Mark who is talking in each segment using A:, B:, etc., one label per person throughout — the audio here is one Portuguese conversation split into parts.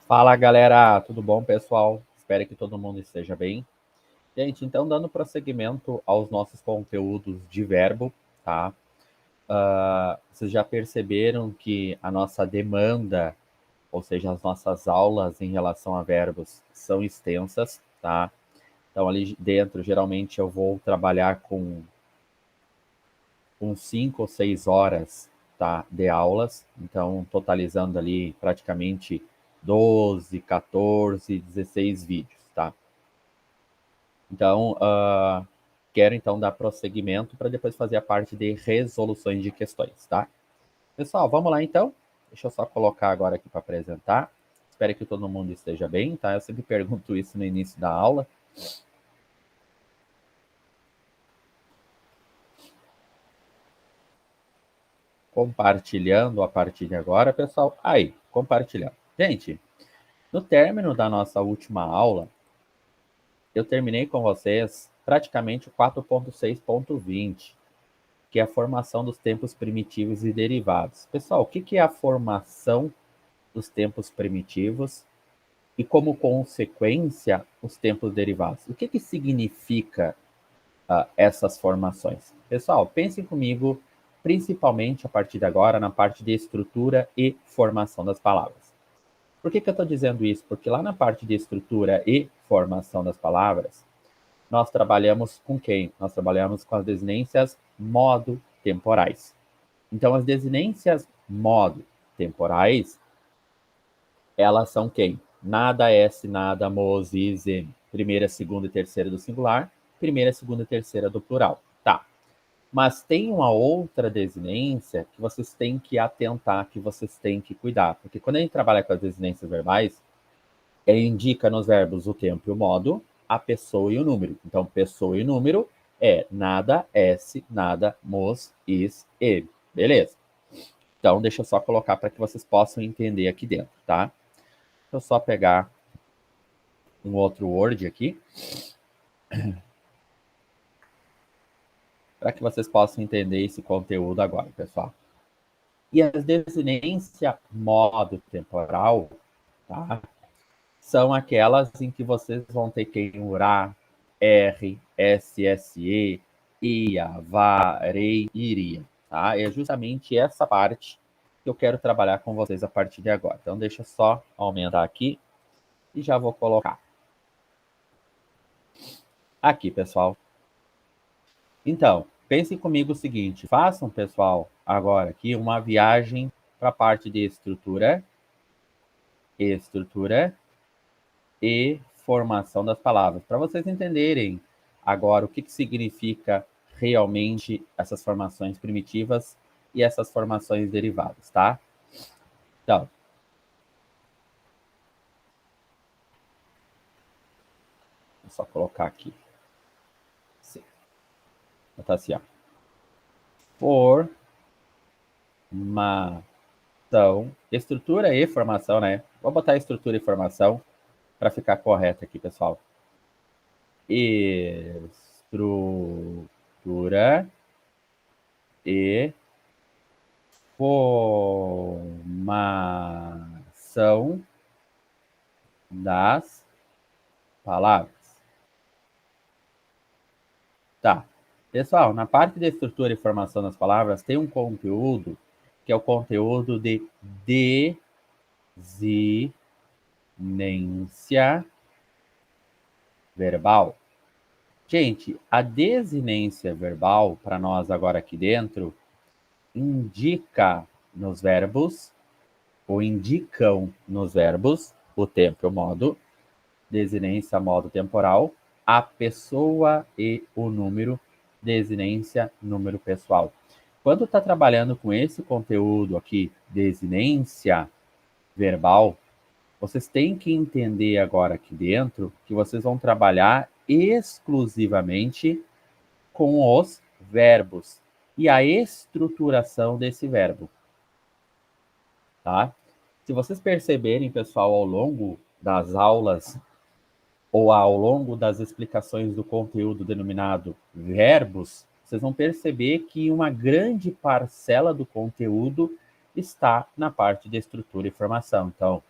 A: Fala, galera, tudo bom, pessoal? Espero que todo mundo esteja bem. Gente, então, dando prosseguimento aos nossos conteúdos de verbo, tá? Vocês já perceberam que a nossa demanda, ou seja, as nossas aulas em relação a verbos são extensas, tá? Então, ali dentro, geralmente, eu vou trabalhar com 5 ou 6 horas, tá, de aulas, então totalizando ali praticamente 12, 14, 16 vídeos, tá? Então, quero então dar prosseguimento para depois fazer a parte de resoluções de questões, tá? Pessoal, vamos lá então. Deixa eu só colocar agora aqui para apresentar. Espero que todo mundo esteja bem, tá? Eu sempre pergunto isso no início da aula. Compartilhando a partir de agora, pessoal. Aí, compartilhando. Gente, no término da nossa última aula, eu terminei com vocês praticamente o 4.6.20, que é a formação dos tempos primitivos e derivados. Pessoal, o que é a formação dos tempos primitivos e, como consequência, os tempos derivados? O que significa essas formações? Pessoal, pensem comigo, principalmente a partir de agora, na parte de estrutura e formação das palavras. Por que eu estou dizendo isso? Porque lá na parte de estrutura e formação das palavras, nós trabalhamos com quem? Nós trabalhamos com as desinências modo temporais. Então, as desinências modo temporais, elas são quem? Nada, S, nada, mos, is, em. Primeira, segunda e terceira do singular, primeira, segunda e terceira do plural. Tá. Mas tem uma outra desinência que vocês têm que atentar, que vocês têm que cuidar. Porque quando a gente trabalha com as desinências verbais, ele indica nos verbos o tempo e o modo, a pessoa e o número. Então, pessoa e número é nada, S, nada, mos, is, ele. Beleza? Então, deixa eu só colocar para que vocês possam entender aqui dentro, tá? Deixa eu só pegar um outro Word aqui, para que vocês possam entender esse conteúdo agora, pessoal. E as desinências modo temporal, tá? São aquelas em que vocês vão ter que ignorar R, SSE, ia, varei, iria, tá? É justamente essa parte que eu quero trabalhar com vocês a partir de agora. Então, deixa eu só aumentar aqui e já vou colocar. Aqui, pessoal. Então, pensem comigo o seguinte, façam, pessoal, agora aqui uma viagem para a parte de estrutura e formação das palavras, para vocês entenderem agora o que significa realmente essas formações primitivas e essas formações derivadas, tá? Então, vou só colocar aqui. Sim. Tá assim, ó. Formação, estrutura e formação, né? Vou botar estrutura e formação para ficar correto aqui, pessoal. Estrutura e formação das palavras. Tá. Pessoal, na parte da estrutura e formação das palavras, tem um conteúdo que é o conteúdo de desinência verbal. Gente, a desinência verbal, para nós agora aqui dentro, indica nos verbos, ou indicam nos verbos, o tempo e o modo, desinência modo temporal, a pessoa e o número, desinência número pessoal. Quando está trabalhando com esse conteúdo aqui, desinência verbal, vocês têm que entender agora aqui dentro que vocês vão trabalhar exclusivamente com os verbos e a estruturação desse verbo, tá? Se vocês perceberem, pessoal, ao longo das aulas ou ao longo das explicações do conteúdo denominado verbos, vocês vão perceber que uma grande parcela do conteúdo está na parte de estrutura e formação. Então,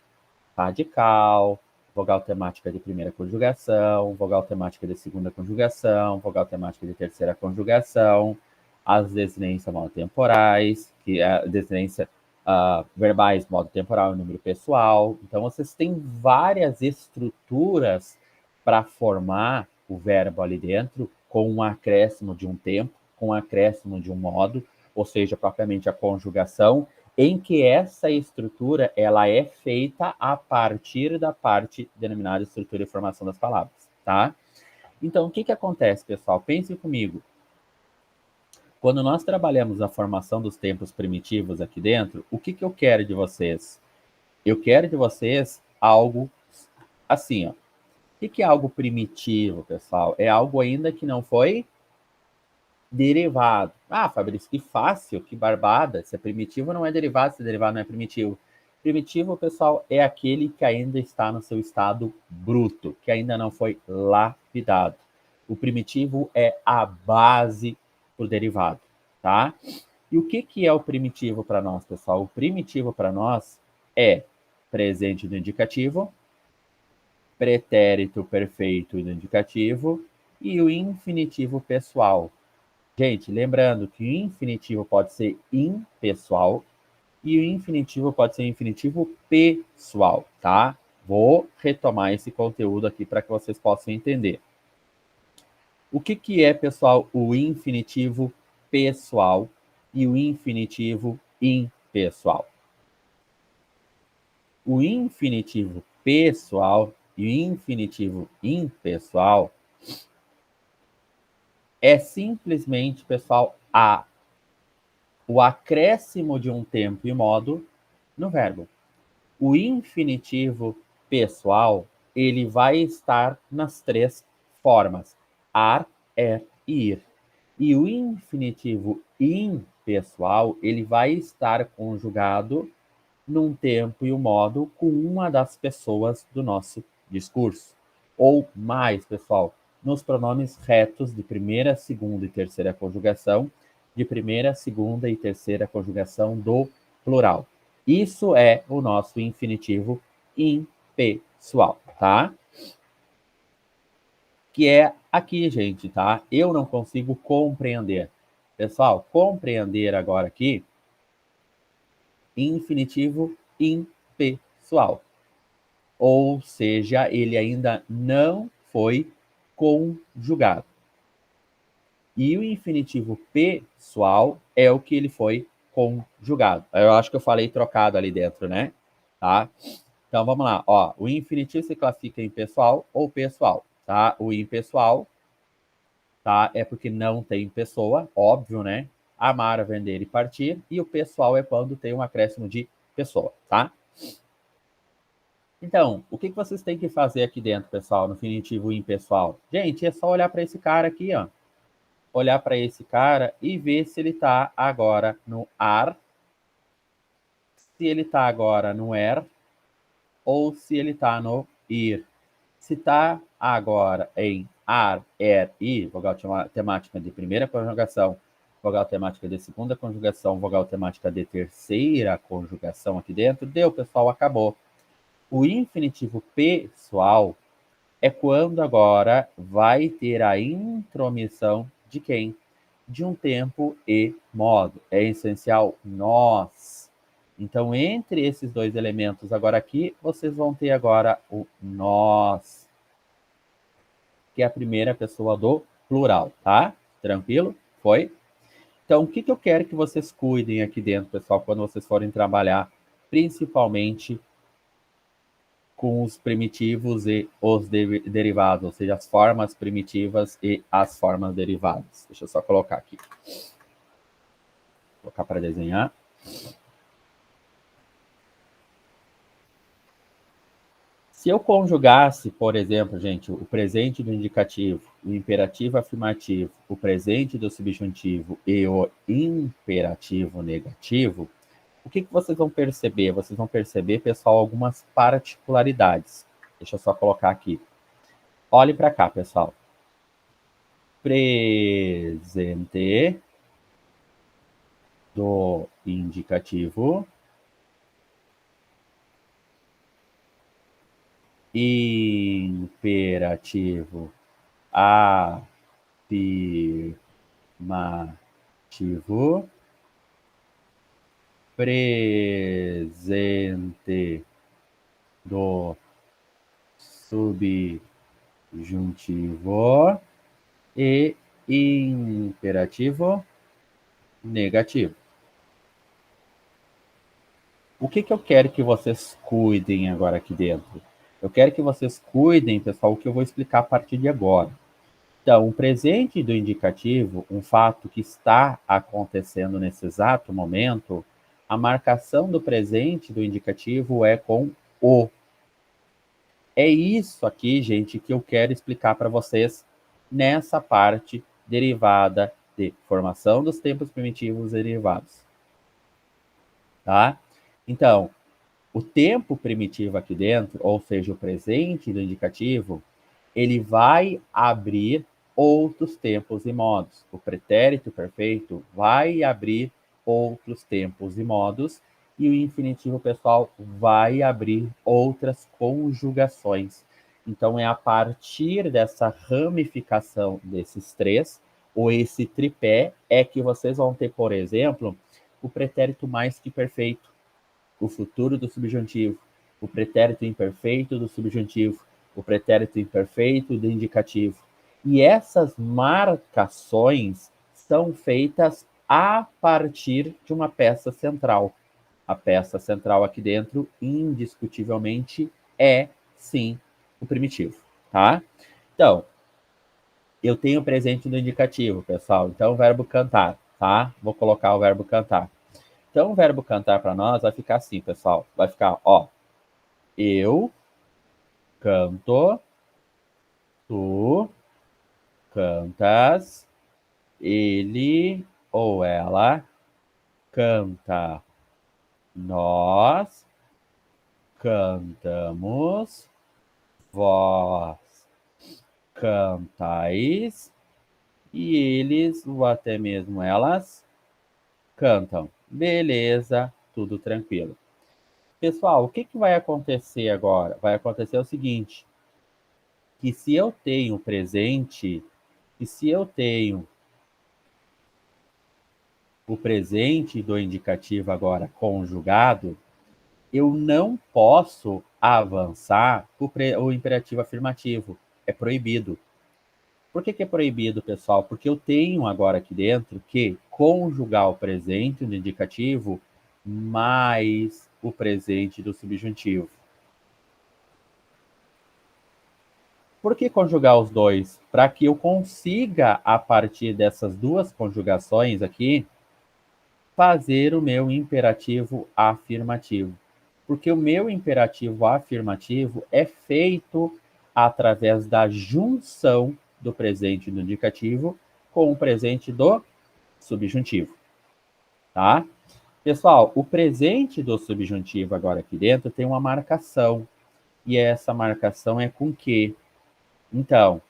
A: radical, vogal temática de primeira conjugação, vogal temática de segunda conjugação, vogal temática de terceira conjugação, as desinências monotemporais, que é a desinência verbais modo temporal e número pessoal. Então, vocês têm várias estruturas para formar o verbo ali dentro, com um acréscimo de um tempo, com um acréscimo de um modo, ou seja, propriamente a conjugação, em que essa estrutura ela é feita a partir da parte denominada estrutura e formação das palavras, tá? Então, o que acontece, pessoal? Pensem comigo. Quando nós trabalhamos a formação dos tempos primitivos aqui dentro, o que eu quero de vocês? Eu quero de vocês algo assim, ó. O que é algo primitivo, pessoal? É algo ainda que não foi derivado. Ah, Fabrício, que fácil, que barbada. Se é primitivo não é derivado, se é derivado não é primitivo. Primitivo, pessoal, é aquele que ainda está no seu estado bruto, que ainda não foi lapidado. O primitivo é a base para o derivado, tá? E o que é o primitivo para nós, pessoal? O primitivo para nós é presente do indicativo, pretérito perfeito do indicativo e o infinitivo pessoal. Gente, lembrando que o infinitivo pode ser impessoal e o infinitivo pode ser infinitivo pessoal, tá? Vou retomar esse conteúdo aqui para que vocês possam entender. O que é, pessoal, o infinitivo pessoal e o infinitivo impessoal? O infinitivo pessoal e o infinitivo impessoal é simplesmente, pessoal, o acréscimo de um tempo e modo no verbo. O infinitivo pessoal, ele vai estar nas três formas: ar, e ir. E o infinitivo impessoal, ele vai estar conjugado num tempo e um modo com uma das pessoas do nosso discurso. Ou mais, pessoal, nos pronomes retos de primeira, segunda e terceira conjugação, de primeira, segunda e terceira conjugação do plural. Isso é o nosso infinitivo impessoal, tá? Que é aqui, gente, tá? Eu não consigo compreender. Pessoal, compreender agora aqui, infinitivo impessoal. Ou seja, ele ainda não foi conjugado. E o infinitivo pessoal é o que ele foi conjugado. Eu acho que eu falei trocado ali dentro, né? Tá? Então vamos lá, ó. O infinitivo se classifica em pessoal ou pessoal, tá? O impessoal, tá? É porque não tem pessoa, óbvio, né? Amar, vender e partir. E o pessoal é quando tem um acréscimo de pessoa, tá? Então, o que vocês têm que fazer aqui dentro, pessoal, no infinitivo impessoal? Gente, é só olhar para esse cara aqui, ó. Olhar para esse cara e ver se ele está agora no ar, se ele está agora no ou se ele está no ir. Se está agora em ar, ir, vogal temática de primeira conjugação, vogal temática de segunda conjugação, vogal temática de terceira conjugação aqui dentro, deu, pessoal, acabou. O infinitivo pessoal é quando agora vai ter a intromissão de quem? De um tempo e modo. É essencial nós. Então, entre esses dois elementos agora aqui, vocês vão ter agora o nós, que é a primeira pessoa do plural, tá? Tranquilo? Foi? Então, o que eu quero que vocês cuidem aqui dentro, pessoal, quando vocês forem trabalhar, principalmente com os primitivos e os derivados, ou seja, as formas primitivas e as formas derivadas. Deixa eu só colocar aqui. Vou colocar para desenhar. Se eu conjugasse, por exemplo, gente, o presente do indicativo, o imperativo afirmativo, o presente do subjuntivo e o imperativo negativo, o que vocês vão perceber? Vocês vão perceber, pessoal, algumas particularidades. Deixa eu só colocar aqui. Olhe para cá, pessoal. Presente do indicativo imperativo afirmativo, presente do subjuntivo e imperativo negativo. O que eu quero que vocês cuidem agora aqui dentro? Eu quero que vocês cuidem, pessoal, o que eu vou explicar a partir de agora. Então, o presente do indicativo, um fato que está acontecendo nesse exato momento, a marcação do presente do indicativo é com o. É isso aqui, gente, que eu quero explicar para vocês nessa parte derivada de formação dos tempos primitivos derivados. Tá? Então, o tempo primitivo aqui dentro, ou seja, o presente do indicativo, ele vai abrir outros tempos e modos. O pretérito perfeito vai abrir outros tempos e modos, e o infinitivo pessoal vai abrir outras conjugações. Então, é a partir dessa ramificação desses três, ou esse tripé, é que vocês vão ter, por exemplo, o pretérito mais que perfeito, o futuro do subjuntivo, o pretérito imperfeito do subjuntivo, o pretérito imperfeito do indicativo. E essas marcações são feitas a partir de uma peça central. A peça central aqui dentro, indiscutivelmente, é, sim, o primitivo, tá? Então, eu tenho presente no indicativo, pessoal. Então, o verbo cantar, tá? Vou colocar o verbo cantar. Então, o verbo cantar para nós vai ficar assim, pessoal. Vai ficar, ó. Eu canto, tu cantas, ele ou ela canta, nós cantamos, vós cantais e eles, ou até mesmo elas, cantam. Beleza, tudo tranquilo. Pessoal, o que vai acontecer agora? Vai acontecer o seguinte, que se eu tenho presente, e se eu tenho o presente do indicativo agora conjugado, eu não posso avançar o imperativo afirmativo. É proibido. Por que é proibido, pessoal? Porque eu tenho agora aqui dentro que conjugar o presente do indicativo mais o presente do subjuntivo. Por que conjugar os dois? Para que eu consiga, a partir dessas duas conjugações aqui, fazer o meu imperativo afirmativo. Porque o meu imperativo afirmativo é feito através da junção do presente do indicativo com o presente do subjuntivo, tá? Pessoal, o presente do subjuntivo agora aqui dentro tem uma marcação, e essa marcação é com que? Então,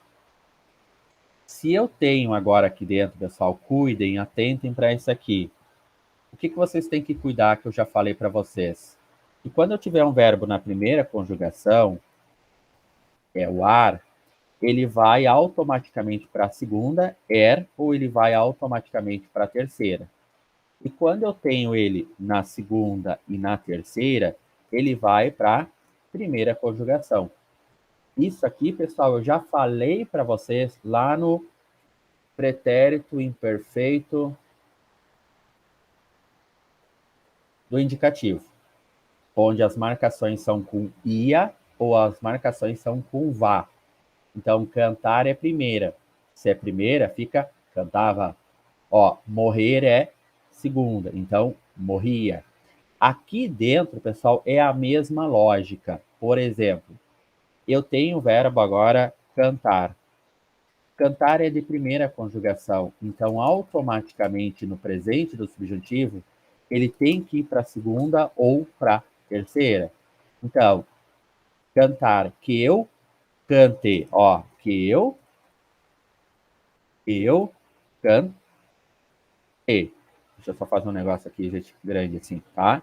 A: se eu tenho agora aqui dentro, pessoal, cuidem, atentem para isso aqui. O que vocês têm que cuidar que eu já falei para vocês? E quando eu tiver um verbo na primeira conjugação, é o ar, ele vai automaticamente para a segunda, ou ele vai automaticamente para a terceira. E quando eu tenho ele na segunda e na terceira, ele vai para a primeira conjugação. Isso aqui, pessoal, eu já falei para vocês lá no pretérito imperfeito do indicativo, onde as marcações são com ia ou as marcações são com vá. Então, cantar é primeira. Se é primeira, fica cantava. Ó, morrer é segunda. Então, morria. Aqui dentro, pessoal, é a mesma lógica. Por exemplo, eu tenho o verbo agora cantar. Cantar é de primeira conjugação. Então, automaticamente, no presente do subjuntivo, ele tem que ir para a segunda ou para a terceira. Então, cantar, que eu cante, ó, que eu cante. Deixa eu só fazer um negócio aqui, gente, grande assim, tá?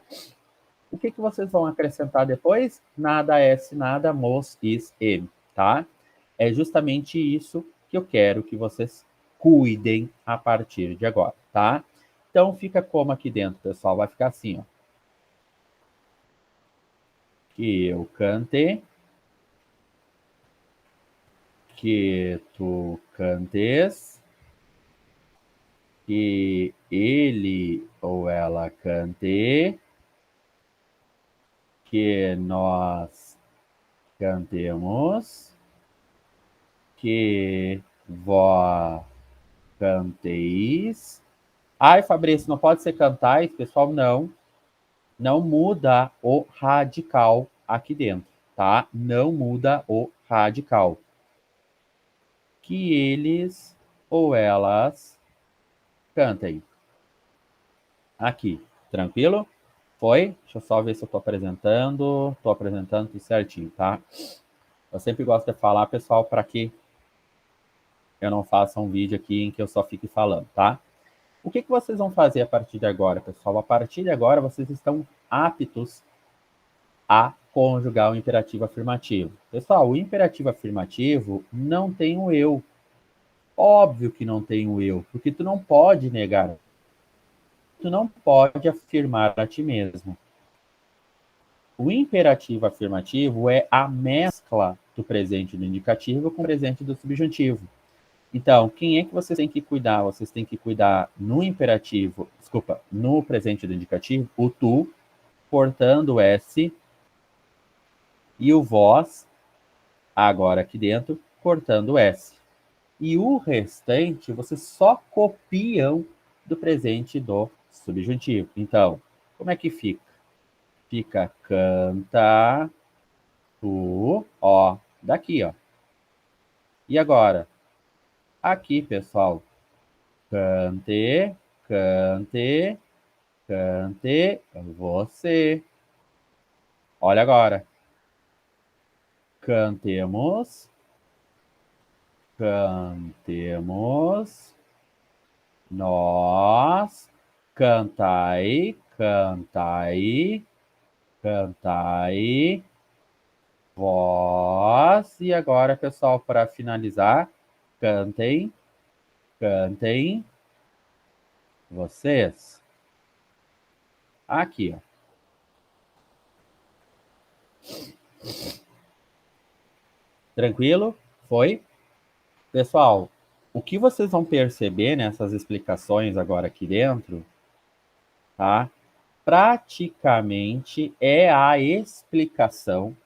A: O que vocês vão acrescentar depois? Nada, S, nada, mos, is, em, tá? É justamente isso que eu quero que vocês cuidem a partir de agora, tá? Então, fica como aqui dentro, pessoal? Vai ficar assim, ó. Que eu cante, que tu cantes, que ele ou ela cante, que nós cantemos, que vós canteis. Ai, Fabrício, não pode ser cantais, pessoal, não. Não muda o radical aqui dentro, tá? Não muda o radical. Que eles ou elas cantem. Aqui, tranquilo? Foi? Deixa eu só ver se eu tô apresentando. Tô apresentando tudo certinho, tá? Eu sempre gosto de falar, pessoal, para que eu não faça um vídeo aqui em que eu só fique falando, tá? O que vocês vão fazer a partir de agora, pessoal? A partir de agora, vocês estão aptos a conjugar o imperativo afirmativo. Pessoal, o imperativo afirmativo não tem o eu. Óbvio que não tem o eu, porque tu não pode negar. Tu não pode afirmar a ti mesmo. O imperativo afirmativo é a mescla do presente do indicativo com o presente do subjuntivo. Então, quem é que vocês têm que cuidar? Vocês têm que cuidar no imperativo, desculpa, no presente do indicativo, o tu, cortando o S, e o vós, agora aqui dentro, cortando o S. E o restante, vocês só copiam do presente do subjuntivo. Então, como é que fica? Fica canta, tu, ó, daqui, ó. E agora? Aqui, pessoal. Cante, cante, cante, você. Olha agora. Cantemos, cantemos, nós, cantai, cantai, cantai, vós. E agora, pessoal, para finalizar, cantem, cantem, vocês. Aqui, ó. Tranquilo? Foi? Pessoal, o que vocês vão perceber nessas explicações agora aqui dentro, tá? Praticamente é a explicação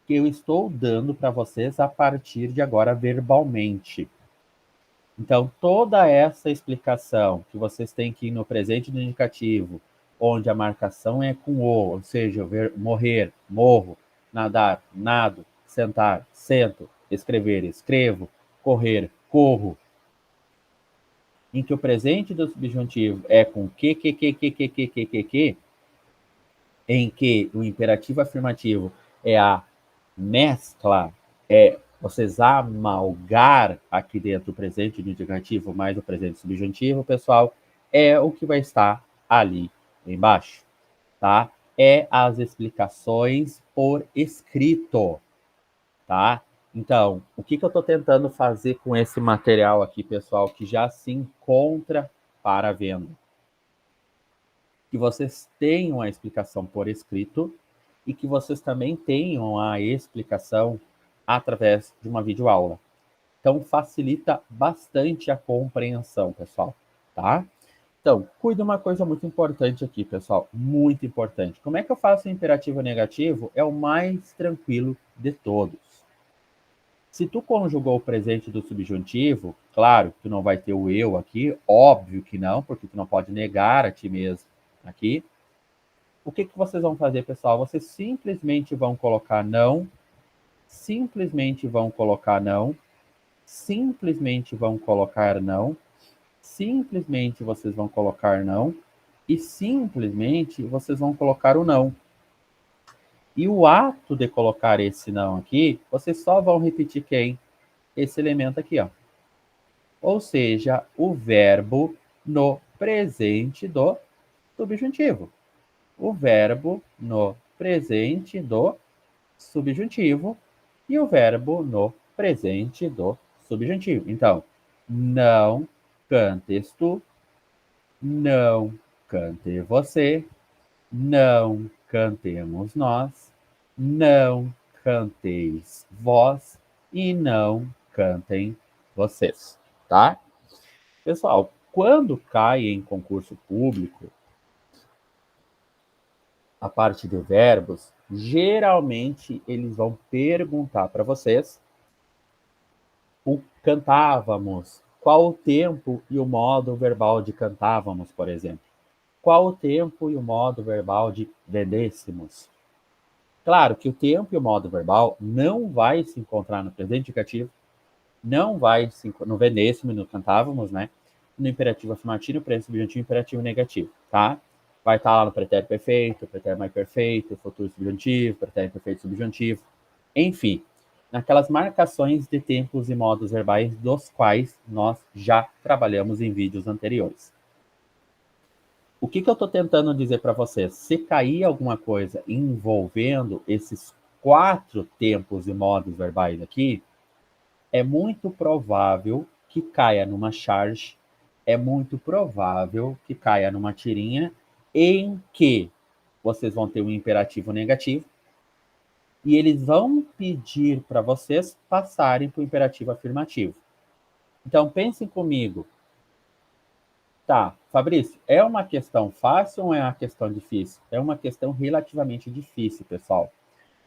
A: que eu estou dando para vocês a partir de agora verbalmente. Então, toda essa explicação que vocês têm que ir no presente do indicativo, onde a marcação é com o, ou seja, morrer, morro, nadar, nado, sentar, sento, escrever, escrevo, correr, corro, em que o presente do subjuntivo é com que, em que o imperativo afirmativo é a mescla, é vocês amalgar aqui dentro o presente do indicativo mais o presente subjuntivo, pessoal, é o que vai estar ali embaixo, tá? É as explicações por escrito, tá? Então, o que eu estou tentando fazer com esse material aqui, pessoal, que já se encontra para venda? Que vocês tenham a explicação por escrito e que vocês também tenham a explicação através de uma videoaula. Então, facilita bastante a compreensão, pessoal, tá? Então, cuide uma coisa muito importante aqui, pessoal, muito importante. Como é que eu faço o imperativo negativo? É o mais tranquilo de todos. Se tu conjugou o presente do subjuntivo, claro, tu não vai ter o eu aqui, óbvio que não, porque tu não pode negar a ti mesmo aqui. O que vocês vão fazer, pessoal? Vocês simplesmente vão colocar não, simplesmente vão colocar não, simplesmente vão colocar não, simplesmente vocês vão colocar não, e simplesmente vocês vão colocar o não. E o ato de colocar esse não aqui, vocês só vão repetir quem? Esse elemento aqui, ó. Ou seja, o verbo no presente do subjuntivo. o verbo no presente do subjuntivo e o verbo no presente do subjuntivo. Então, não cantes tu, não cante você, não cantemos nós, não canteis vós e não cantem vocês, tá? Pessoal, quando cai em concurso público, a parte de verbos, geralmente eles vão perguntar para vocês o cantávamos, qual o tempo e o modo verbal de cantávamos, por exemplo. Qual o tempo e o modo verbal de vendêssemos. Claro que o tempo e o modo verbal não vai se encontrar no presente indicativo, não vai se no vendêssemos, no cantávamos, né? No imperativo afirmativo, no presente subjuntivo, imperativo negativo, tá? Vai estar lá no pretérito perfeito, pretérito mais perfeito, futuro subjuntivo, pretérito perfeito subjuntivo, enfim, naquelas marcações de tempos e modos verbais dos quais nós já trabalhamos em vídeos anteriores. O que eu estou tentando dizer para vocês? Se cair alguma coisa envolvendo esses 4 tempos e modos verbais aqui, é muito provável que caia numa charge, é muito provável que caia numa tirinha em que vocês vão ter um imperativo negativo e eles vão pedir para vocês passarem para o imperativo afirmativo. Então, pensem comigo. Tá, Fabrício, é uma questão fácil ou é uma questão difícil? É uma questão relativamente difícil, pessoal.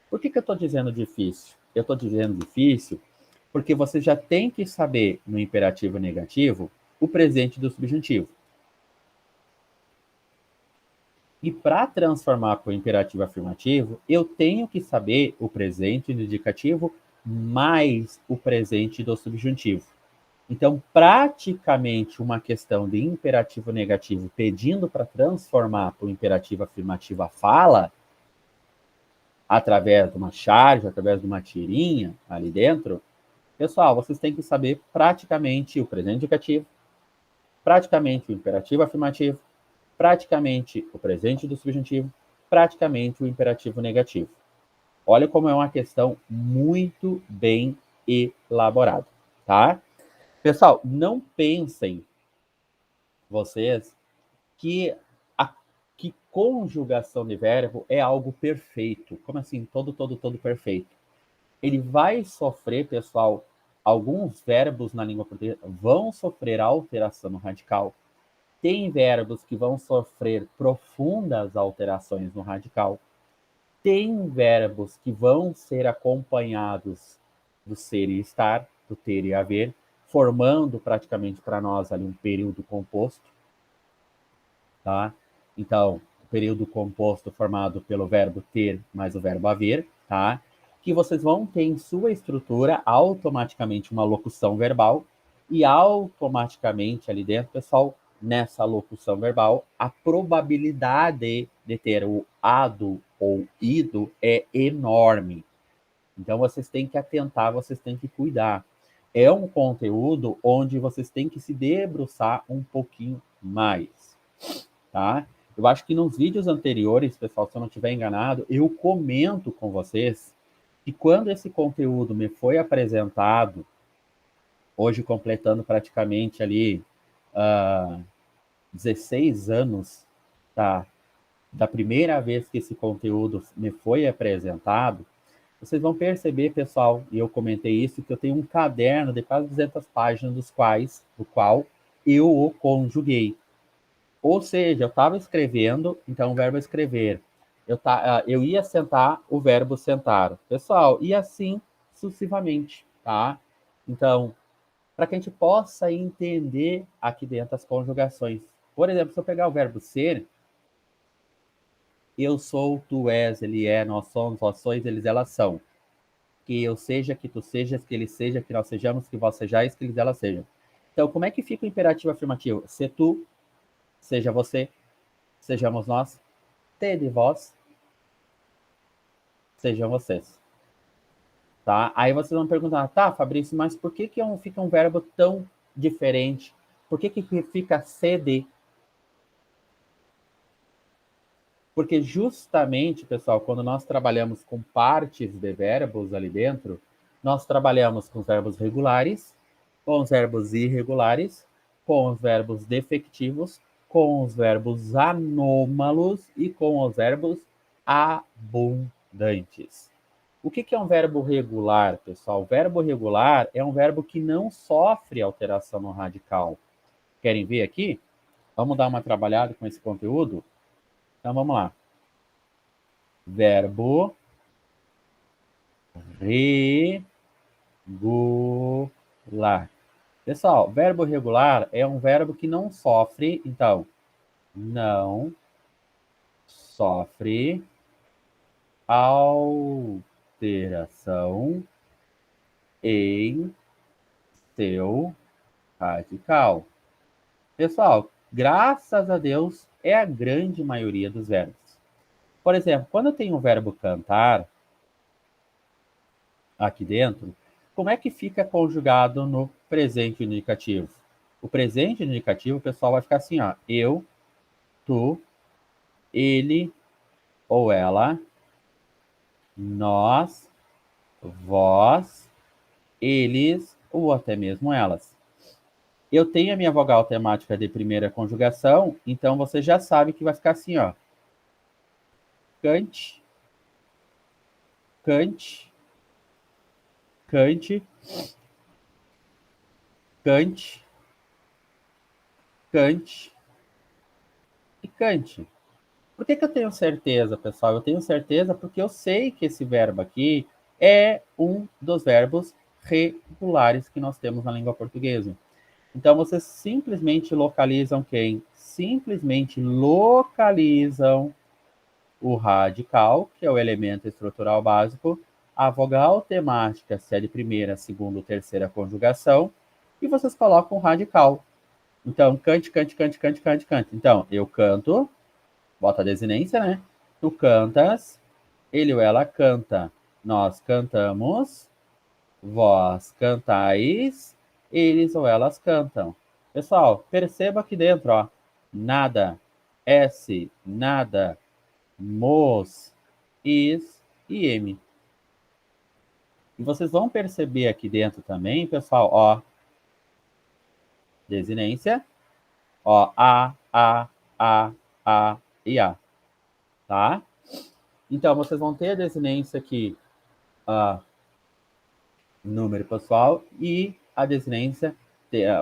A: Por que eu estou dizendo difícil? Eu estou dizendo difícil porque você já tem que saber no imperativo negativo o presente do subjuntivo. E para transformar para o imperativo afirmativo, eu tenho que saber o presente do indicativo mais o presente do subjuntivo. Então, praticamente uma questão de imperativo negativo pedindo para transformar para o imperativo afirmativo a fala, através de uma charge, através de uma tirinha ali dentro, pessoal, vocês têm que saber praticamente o presente indicativo, praticamente o imperativo afirmativo, praticamente o presente do subjuntivo, praticamente o imperativo negativo. Olha como é uma questão muito bem elaborada, tá? Pessoal, não pensem vocês que a que conjugação de verbo é algo perfeito. Como assim? Todo perfeito. Ele vai sofrer, pessoal, alguns verbos na língua portuguesa vão sofrer alteração no radical. Tem verbos que vão sofrer profundas alterações no radical. Tem verbos que vão ser acompanhados do ser e estar, do ter e haver, formando praticamente para nós ali um período composto, tá? Então, o período composto formado pelo verbo ter mais o verbo haver, tá? Que vocês vão ter em sua estrutura automaticamente uma locução verbal e automaticamente ali dentro, pessoal, nessa locução verbal, a probabilidade de ter o ado ou ido é enorme. Então, vocês têm que atentar, vocês têm que cuidar. É um conteúdo onde vocês têm que se debruçar um pouquinho mais, tá? Eu acho que nos vídeos anteriores, pessoal, se eu não estiver enganado, eu comento com vocês que quando esse conteúdo me foi apresentado, hoje completando praticamente ali 16 anos, tá? Da primeira vez que esse conteúdo me foi apresentado, vocês vão perceber, pessoal, e eu comentei isso, que eu tenho um caderno de quase 200 páginas, do qual eu o conjuguei. Ou seja, eu estava escrevendo, então o verbo escrever. Eu ia sentar, o verbo sentar. Pessoal, e assim sucessivamente, tá? Então, para que a gente possa entender aqui dentro as conjugações. Por exemplo, se eu pegar o verbo ser, eu sou, tu és, ele é, nós somos, vós sois, eles, elas são. Que eu seja, que tu sejas, que ele seja, que nós sejamos, que vós sejais, que eles, elas sejam. Então, como é que fica o imperativo afirmativo? Se tu, seja você, sejamos nós, tede vós, sejam vocês. Tá? Aí vocês vão perguntar, tá, Fabrício, mas por que fica um verbo tão diferente? Por que fica sede? Porque justamente, pessoal, quando nós trabalhamos com partes de verbos ali dentro, nós trabalhamos com os verbos regulares, com os verbos irregulares, com os verbos defectivos, com os verbos anômalos e com os verbos abundantes. O que é um verbo regular, pessoal? O verbo regular é um verbo que não sofre alteração no radical. Querem ver aqui? Vamos dar uma trabalhada com esse conteúdo? Então vamos lá. Verbo regular. Pessoal, verbo regular é um verbo que não sofre, então, não sofre alteração em seu radical. Pessoal, graças a Deus, é a grande maioria dos verbos. Por exemplo, quando eu tenho o verbo cantar aqui dentro, como é que fica conjugado no presente indicativo? O presente indicativo, pessoal, vai ficar assim, ó. Eu, tu, ele ou ela, nós, vós, eles ou até mesmo elas. Eu tenho a minha vogal temática de primeira conjugação, então você já sabe que vai ficar assim, ó. Cante, cante, cante, cante, cante e cante. Por que eu tenho certeza, pessoal? Eu tenho certeza porque eu sei que esse verbo aqui é um dos verbos regulares que nós temos na língua portuguesa. Então, vocês simplesmente localizam quem? Simplesmente localizam o radical, que é o elemento estrutural básico, a vogal temática, se é de primeira, segunda ou terceira conjugação, e vocês colocam o radical. Então, cante, cante, cante, cante, cante, cante. Então, eu canto, bota a desinência, né? Tu cantas, ele ou ela canta. Nós cantamos, vós cantais, eles ou elas cantam. Pessoal, perceba aqui dentro, ó. Nada, S, nada, mos, is e m. E vocês vão perceber aqui dentro também, pessoal, ó, desinência, ó, a e a, tá? Então, vocês vão ter a desinência aqui, número pessoal, e a desinência,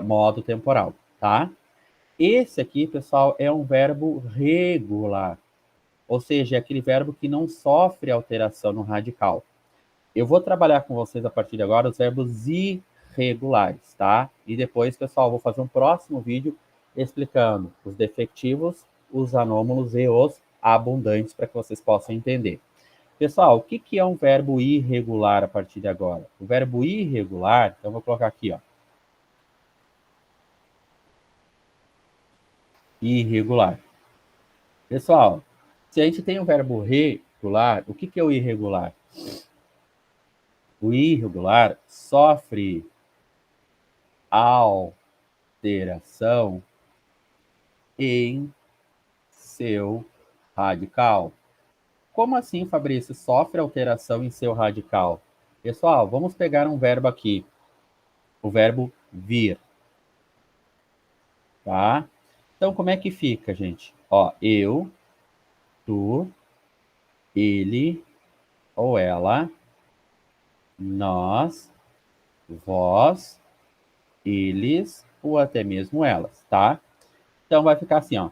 A: modo temporal, tá? Esse aqui, pessoal, é um verbo regular, ou seja, é aquele verbo que não sofre alteração no radical. Eu vou trabalhar com vocês a partir de agora os verbos irregulares, tá? E depois, pessoal, vou fazer um próximo vídeo explicando os defectivos, os anômalos e os abundantes para que vocês possam entender. Pessoal, o que é um verbo irregular a partir de agora? O verbo irregular, então eu vou colocar aqui, ó. Irregular. Pessoal, se a gente tem um verbo regular, o que é o irregular? O irregular sofre alteração em seu radical. Como assim, Fabrício? Sofre alteração em seu radical? Pessoal, vamos pegar um verbo aqui. O verbo vir. Tá? Então, como é que fica, gente? Ó, eu, tu, ele ou ela, nós, vós, eles ou até mesmo elas, tá? Então, vai ficar assim, ó.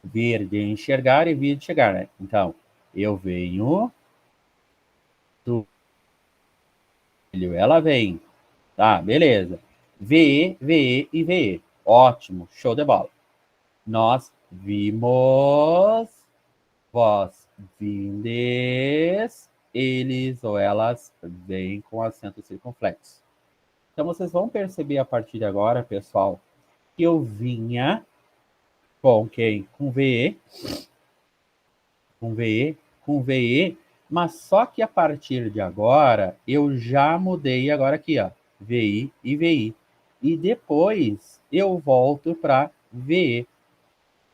A: Vir de enxergar e vir de chegar, né? Então, eu venho, tu, ele ou ela vem. Tá, beleza. VE e VE. Ótimo, show de bola. Nós vimos, vós vindes, eles ou elas vêm com acento circunflexo. Então, vocês vão perceber a partir de agora, pessoal, que eu vinha com quem? Com VE, com VE, com VE, mas só que a partir de agora, eu já mudei agora aqui, ó, VI e VI. E depois eu volto para VE.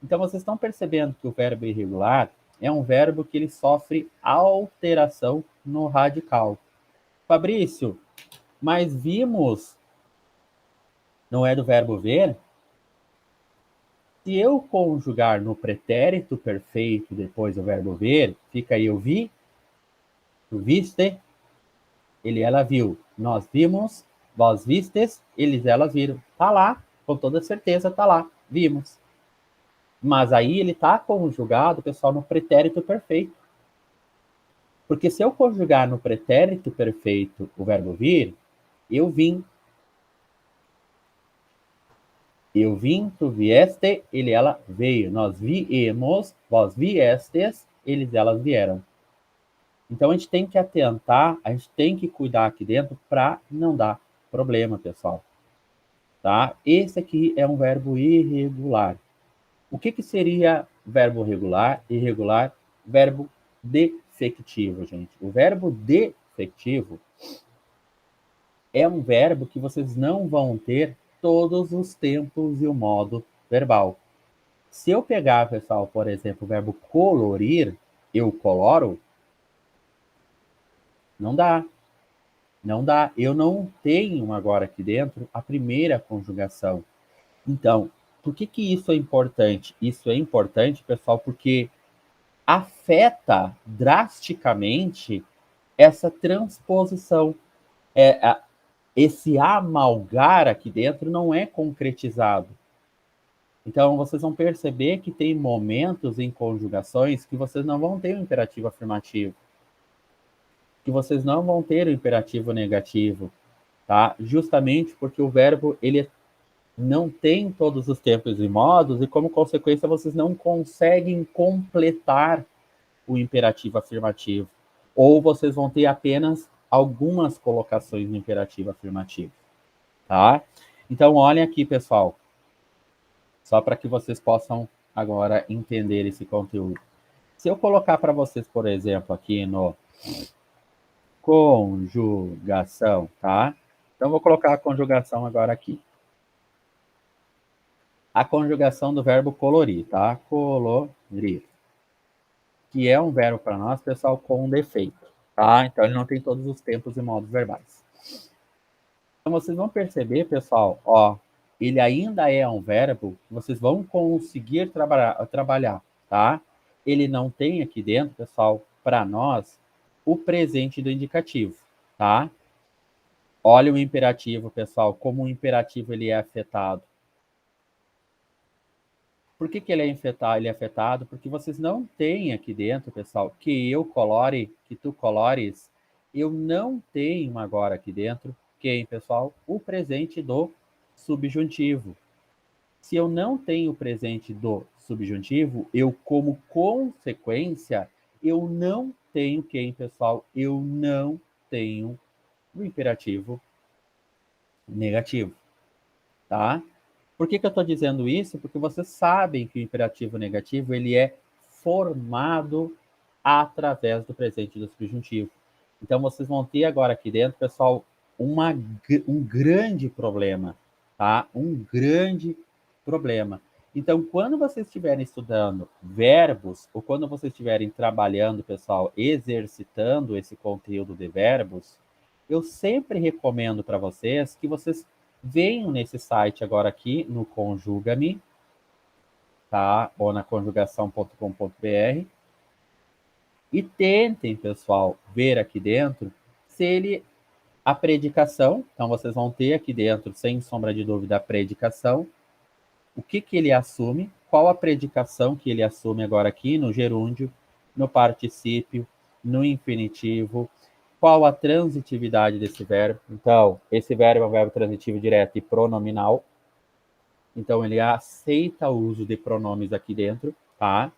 A: Então, vocês estão percebendo que o verbo irregular é um verbo que ele sofre alteração no radical. Fabrício, mas vimos, não é do verbo ver? Se eu conjugar no pretérito perfeito depois do verbo ver, fica aí eu vi, tu viste, ele, ela viu. Nós vimos, vós vistes, eles, elas viram. Tá lá, com toda certeza tá lá, vimos. Mas aí ele tá conjugado, pessoal, no pretérito perfeito. Porque se eu conjugar no pretérito perfeito o verbo vir, eu vim. Eu vim, tu vieste, ele, ela veio. Nós viemos, vós viestes, eles, elas vieram. Então a gente tem que atentar, a gente tem que cuidar aqui dentro para não dar problema, pessoal. Tá? Esse aqui é um verbo irregular. O que seria verbo regular, irregular? Verbo defectivo, gente. O verbo defectivo é um verbo que vocês não vão ter todos os tempos e o modo verbal. Se eu pegar, pessoal, por exemplo, o verbo colorir, eu coloro, não dá. Não dá. Eu não tenho agora aqui dentro a primeira conjugação. Então, por que isso é importante? Isso é importante, pessoal, porque afeta drasticamente essa transposição. Esse amalgar aqui dentro não é concretizado. Então, vocês vão perceber que tem momentos em conjugações que vocês não vão ter o imperativo afirmativo, que vocês não vão ter o imperativo negativo, tá? Justamente porque o verbo, ele não tem todos os tempos e modos, e como consequência, vocês não conseguem completar o imperativo afirmativo. Ou vocês vão ter apenas algumas colocações no imperativo afirmativo, tá? Então, olhem aqui, pessoal, só para que vocês possam agora entender esse conteúdo. Se eu colocar para vocês, por exemplo, aqui no conjugação, tá? Então, vou colocar a conjugação agora aqui. A conjugação do verbo colorir, tá? Colorir. Que é um verbo para nós, pessoal, com um defeito, tá? Então, ele não tem todos os tempos e modos verbais. Então, vocês vão perceber, pessoal, ó, ele ainda é um verbo que vocês vão conseguir trabalhar, tá? Ele não tem aqui dentro, pessoal, para nós, o presente do indicativo, tá? Olha o imperativo, pessoal, como o imperativo ele é afetado. Por que ele é afetado? Porque vocês não têm aqui dentro, pessoal, que eu colore, que tu colores. Eu não tenho agora aqui dentro, quem, pessoal? O presente do subjuntivo. Se eu não tenho o presente do subjuntivo, eu, como consequência, eu não tenho quem, pessoal? Eu não tenho o imperativo negativo, tá? Por que eu estou dizendo isso? Porque vocês sabem que o imperativo negativo ele é formado através do presente do subjuntivo. Então, vocês vão ter agora aqui dentro, pessoal, um grande problema, tá? Um grande problema. Então, quando vocês estiverem estudando verbos, ou quando vocês estiverem trabalhando, pessoal, exercitando esse conteúdo de verbos, eu sempre recomendo para vocês que vocês venham nesse site agora aqui no Conjuga-me, tá? Ou na conjugação.com.br e tentem, pessoal, ver aqui dentro se ele a predicação, então vocês vão ter aqui dentro, sem sombra de dúvida, a predicação, o que ele assume, qual a predicação que ele assume agora aqui no gerúndio, no particípio, no infinitivo, qual a transitividade desse verbo. Então, esse verbo é um verbo transitivo direto e pronominal. Então, ele aceita o uso de pronomes aqui dentro, tá?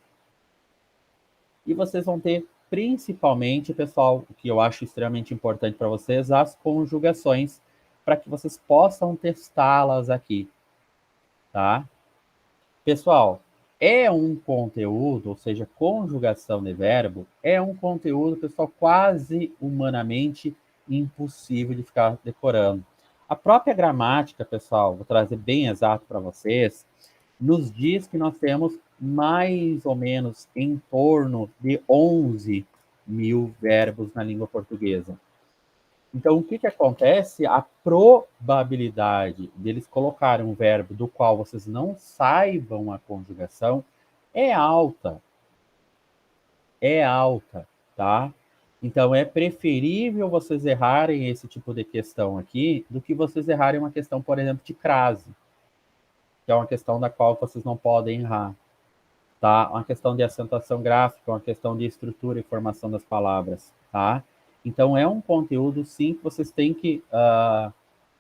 A: E vocês vão ter, principalmente, pessoal, o que eu acho extremamente importante para vocês, as conjugações, para que vocês possam testá-las aqui, tá? Pessoal, é um conteúdo, ou seja, conjugação de verbo, é um conteúdo, pessoal, quase humanamente impossível de ficar decorando. A própria gramática, pessoal, vou trazer bem exato para vocês, nos diz que nós temos mais ou menos em torno de 11 mil verbos na língua portuguesa. Então, o que, que acontece? A probabilidade deles colocarem um verbo do qual vocês não saibam a conjugação é alta. É alta, tá? Então, é preferível vocês errarem esse tipo de questão aqui do que vocês errarem uma questão, por exemplo, de crase, que é uma questão da qual vocês não podem errar, tá? Uma questão de acentuação gráfica, uma questão de estrutura e formação das palavras, tá? Então, é um conteúdo, sim, que vocês têm que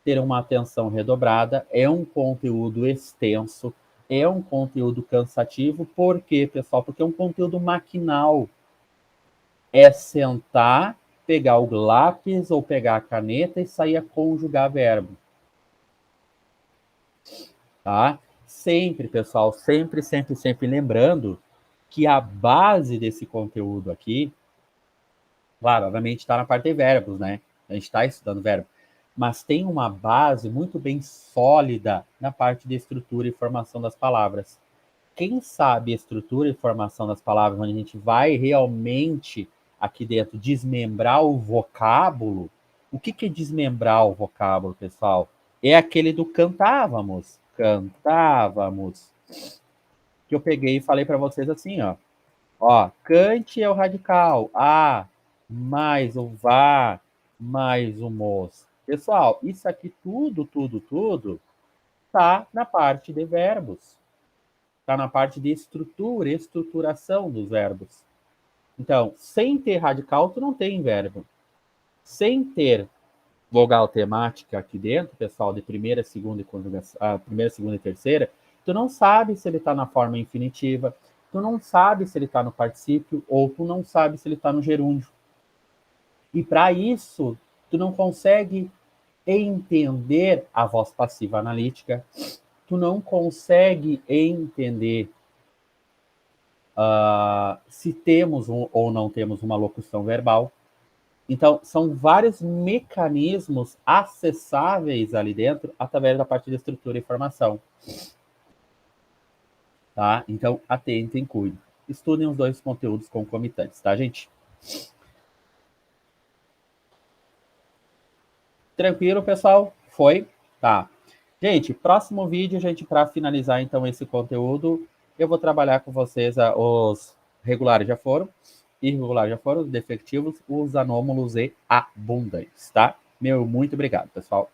A: ter uma atenção redobrada, é um conteúdo extenso, é um conteúdo cansativo. Por quê, pessoal? Porque é um conteúdo maquinal. É sentar, pegar o lápis ou pegar a caneta e sair a conjugar verbo. Tá? Sempre, pessoal, sempre, sempre, sempre lembrando que a base desse conteúdo aqui, claro, obviamente está na parte de verbos, né? A gente está estudando verbo, mas tem uma base muito bem sólida na parte de estrutura e formação das palavras. Quem sabe estrutura e formação das palavras, onde a gente vai realmente aqui dentro desmembrar o vocábulo. O que, que é desmembrar o vocábulo, pessoal? É aquele do cantávamos. Cantávamos. Que eu peguei e falei para vocês assim, ó. Ó, cante é o radical. A mais o vá mais o mos. Pessoal, isso aqui tudo tá na parte de verbos. Tá na parte de estrutura, estruturação dos verbos. Então, sem ter radical, tu não tem verbo. Sem ter vogal temática aqui dentro, pessoal, de primeira, segunda e conjugação, primeira, segunda e terceira, tu não sabe se ele está na forma infinitiva, tu não sabe se ele está no particípio, ou tu não sabe se ele está no gerúndio. E para isso, tu não consegue entender a voz passiva analítica, tu não consegue entender se temos ou não temos uma locução verbal. Então, são vários mecanismos acessáveis ali dentro através da parte de estrutura e formação. Tá? Então, atentem, cuidem. Estudem os dois conteúdos concomitantes, tá, gente? Tranquilo, pessoal? Foi? Tá. Gente, próximo vídeo, gente, para finalizar então esse conteúdo, eu vou trabalhar com vocês os regulares já foram, irregulares já foram, os defectivos, os anômalos e abundantes, tá? Meu, muito obrigado, pessoal.